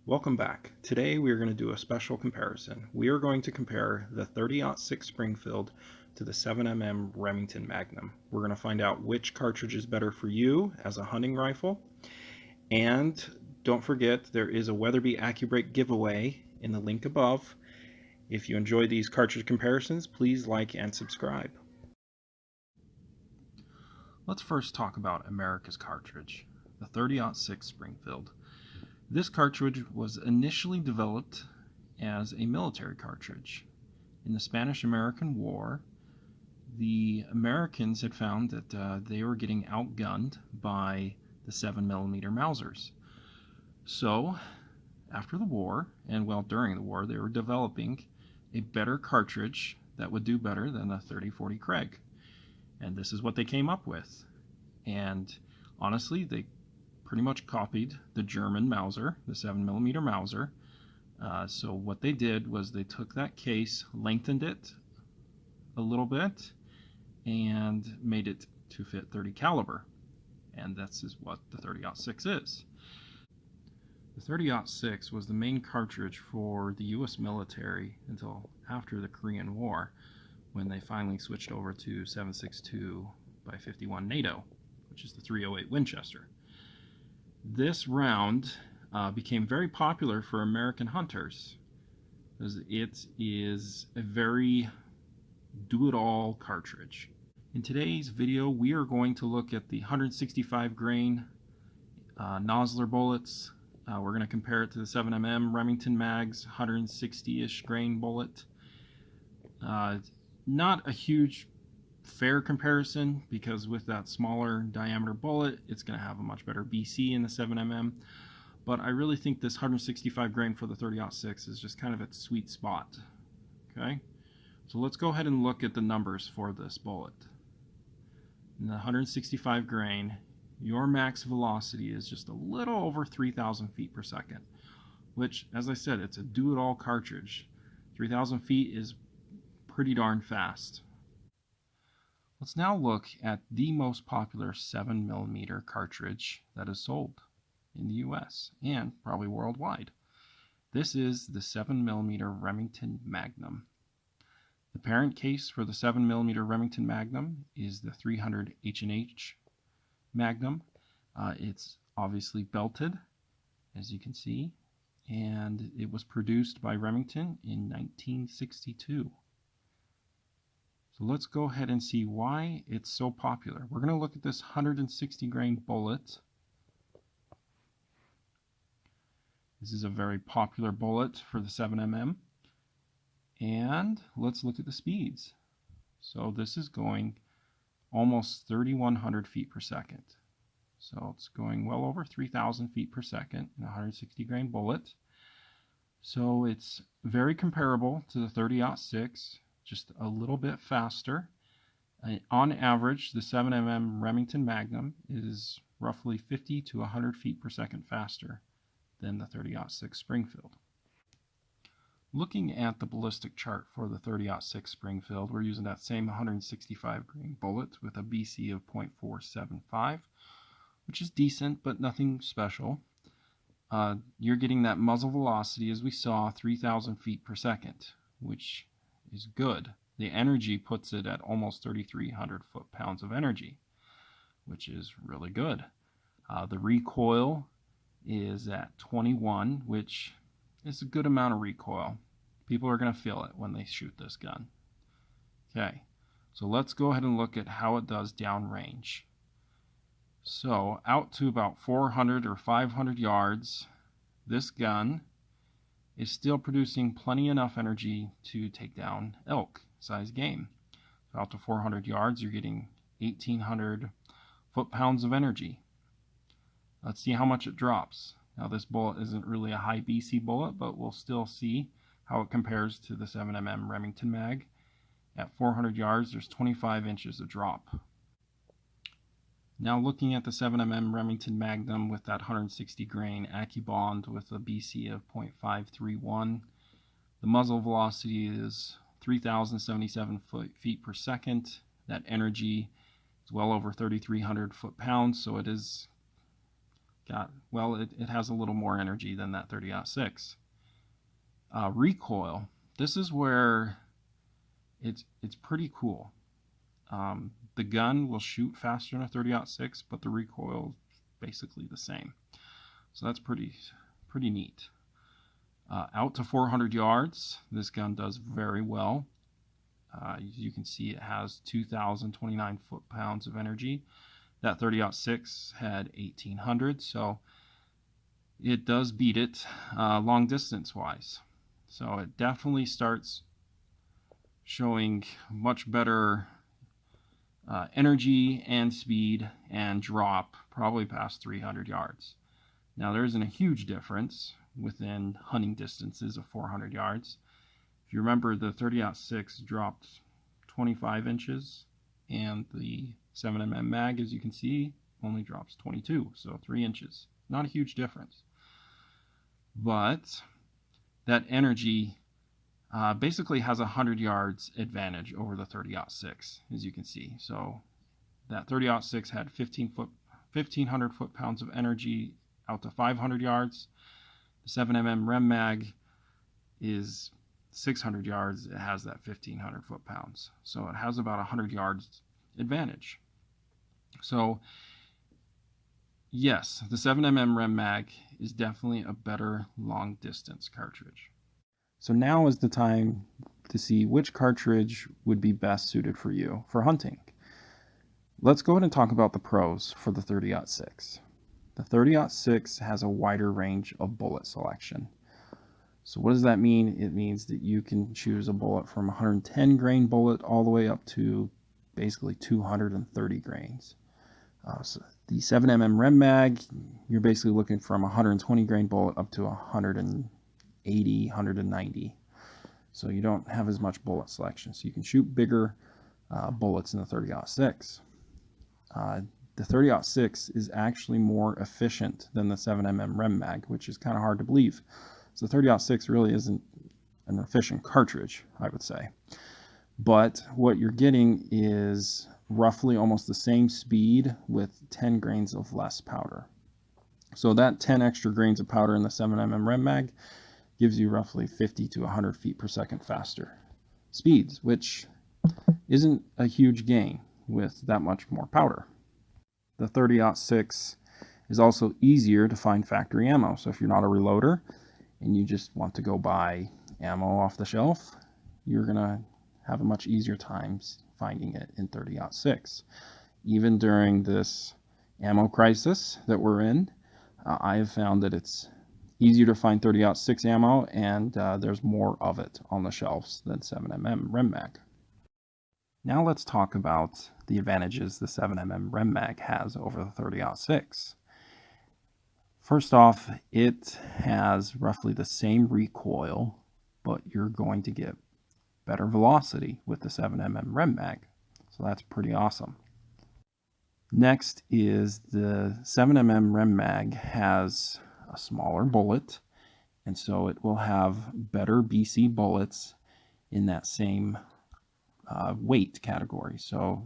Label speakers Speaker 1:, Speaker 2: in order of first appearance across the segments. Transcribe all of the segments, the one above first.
Speaker 1: Welcome back. Today we are going to do a special comparison. We are going to compare the 30-06 Springfield to the 7mm Remington Magnum. We're going to find out which cartridge is better for you as a hunting rifle. And don't forget, there is a Weatherby AccuBrake giveaway in the link above. If you enjoy these cartridge comparisons, please like and subscribe. Let's first talk about America's cartridge, the 30-06 Springfield. This cartridge was initially developed as a military cartridge. In the Spanish-American War, the Americans had found that they were getting outgunned by the 7mm Mausers. So, after the war, and well during the war, they were developing a better cartridge that would do better than the 30-40 Krag. And this is what they came up with. And honestly, they pretty much copied the German Mauser, the 7mm Mauser. So what they did was they took that case, lengthened it a little bit, and made it to fit 30 caliber. And this is what the 30-06 is. The 30-06 was the main cartridge for the US military until after the Korean War, when they finally switched over to 7.62 by 51 NATO, which is the 308 Winchester. This round became very popular for American hunters because it is a very do-it-all cartridge. In today's video, we are going to look at the 165 grain Nosler bullets. We're going to compare it to the 7mm Remington Mag's 160-ish grain bullet. Not a huge fair comparison, because with that smaller diameter bullet, it's going to have a much better BC in the 7mm. But I really think this 165 grain for the 30-06 is just kind of its sweet spot. Okay, so let's go ahead and look at the numbers for this bullet. In the 165 grain, your max velocity is just a little over 3,000 feet per second, which, as I said, it's a do-it-all cartridge. 3,000 feet is pretty darn fast. Let's now look at the most popular 7mm cartridge that is sold in the US and probably worldwide. This is the 7mm Remington Magnum. The parent case for the 7mm Remington Magnum is the 300 H&H Magnum. It's obviously belted, as you can see, and it was produced by Remington in 1962. So let's go ahead and see why it's so popular. We're going to look at this 160 grain bullet. This is a very popular bullet for the 7mm. And let's look at the speeds. So this is going almost 3,100 feet per second. So it's going well over 3,000 feet per second in a 160 grain bullet. So it's very comparable to the 30-06. Just a little bit faster. On average, the 7mm Remington Magnum is roughly 50 to 100 feet per second faster than the 30-06 Springfield. Looking at the ballistic chart for the 30-06 Springfield, we're using that same 165 grain bullet with a BC of 0.475, which is decent, but nothing special. You're getting that muzzle velocity, as we saw, 3,000 feet per second, which is good. The energy puts it at almost 3,300 foot-pounds of energy, which is really good. The recoil is at 21, which is a good amount of recoil. People are going to feel it when they shoot this gun. Okay, so let's go ahead and look at how it does downrange. So out to about 400 or 500 yards, this gun is still producing plenty enough energy to take down elk size game. So out to 400 yards, you're getting 1,800 foot-pounds of energy. Let's see how much it drops. Now this bullet isn't really a high BC bullet, but we'll still see how it compares to the 7mm Remington Mag. At 400 yards, there's 25 inches of drop. Now looking at the 7mm Remington Magnum with that 160 grain AccuBond with a BC of 0.531, the muzzle velocity is 3,077 feet per second. That energy is well over 3,300 foot-pounds, so it is it has a little more energy than that 30-06. Recoil, this is where it's pretty cool. The gun will shoot faster than a 30-06, but the recoil is basically the same. So that's pretty neat. Out to 400 yards, this gun does very well. You can see it has 2,029 foot-pounds of energy. That 30-06 had 1,800, so it does beat it long distance wise. So it definitely starts showing much better energy and speed and drop, probably past 300 yards. Now there isn't a huge difference within hunting distances of 400 yards. If you remember, the 30-06 dropped 25 inches, and the 7mm mag, as you can see, only drops 22, so 3 inches. Not a huge difference. But that energy basically has 100 yards advantage over the 30-06, as you can see. So that 30-06 had 1,500 foot-pounds of energy out to 500 yards. The 7mm Rem Mag is 600 yards. It has that 1,500 foot-pounds. So it has about 100 yards advantage. So yes, the 7mm Rem Mag is definitely a better long distance cartridge. So now is the time to see which cartridge would be best suited for you for hunting. Let's go ahead and talk about the pros for the 30-06. The 30-06 has a wider range of bullet selection. So what does that mean? It means that you can choose a bullet from 110 grain bullet all the way up to basically 230 grains. So the 7mm Rem Mag, you're basically looking from 120 grain bullet up to 180, 190. So you don't have as much bullet selection. So you can shoot bigger bullets in the 30-06. The 30-06 is actually more efficient than the 7mm Rem Mag, which is kind of hard to believe. So the 30-06 really isn't an efficient cartridge, I would say. But what you're getting is roughly almost the same speed with 10 grains of less powder. So that 10 extra grains of powder in the 7mm Rem Mag gives you roughly 50 to 100 feet per second faster speeds, which isn't a huge gain with that much more powder. The 30-06 is also easier to find factory ammo. So if you're not a reloader and you just want to go buy ammo off the shelf, you're going to have a much easier time finding it in 30-06. Even during this ammo crisis that we're in, I have found that it's easier to find 30-06 ammo, and there's more of it on the shelves than 7mm Rem Mag. Now let's talk about the advantages the 7mm Rem Mag has over the 30-06. First off, it has roughly the same recoil, but you're going to get better velocity with the 7mm Rem Mag. So that's pretty awesome. Next is the 7mm Rem Mag has a smaller bullet, and so it will have better BC bullets in that same weight category. So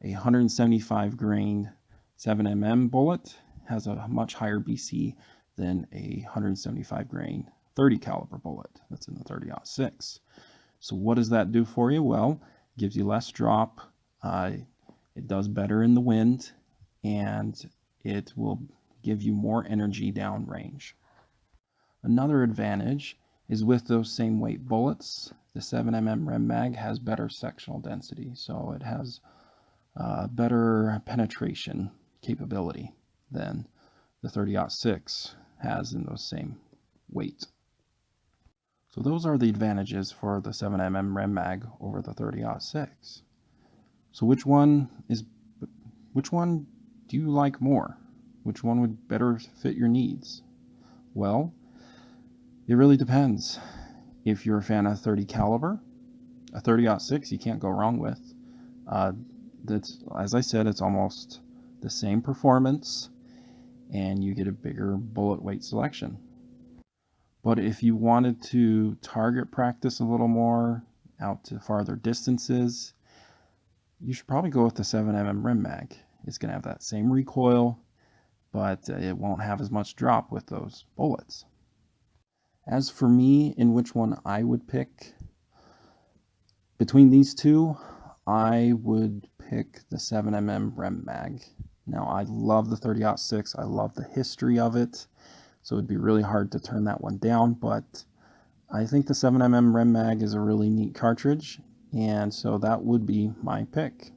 Speaker 1: a 175 grain 7mm bullet has a much higher BC than a 175 grain 30 caliber bullet that's in the 30-06. So what does that do for you? Well, it gives you less drop, it does better in the wind, and it will give you more energy downrange. Another advantage is with those same weight bullets, the 7mm Rem Mag has better sectional density, so it has better penetration capability than the 30-06 has in those same weight. So those are the advantages for the 7mm Rem Mag over the 30-06. So which one do you like more? Which one would better fit your needs? Well, it really depends. If you're a fan of 30 caliber, a 30-06 you can't go wrong with. That's, as I said, it's almost the same performance, and you get a bigger bullet weight selection. But if you wanted to target practice a little more out to farther distances, you should probably go with the 7mm Rem Mag. It's going to have that same recoil, but it won't have as much drop with those bullets. As for me, in which one I would pick, between these two, I would pick the 7mm Rem Mag. Now, I love the 30-06. I love the history of it, so it'd be really hard to turn that one down, but I think the 7mm Rem Mag is a really neat cartridge, and so that would be my pick.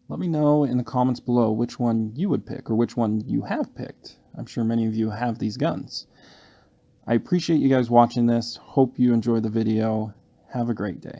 Speaker 1: Let me know in the comments below which one you would pick, or which one you have picked. I'm sure many of you have these guns. I appreciate you guys watching this. Hope you enjoy the video. Have a great day.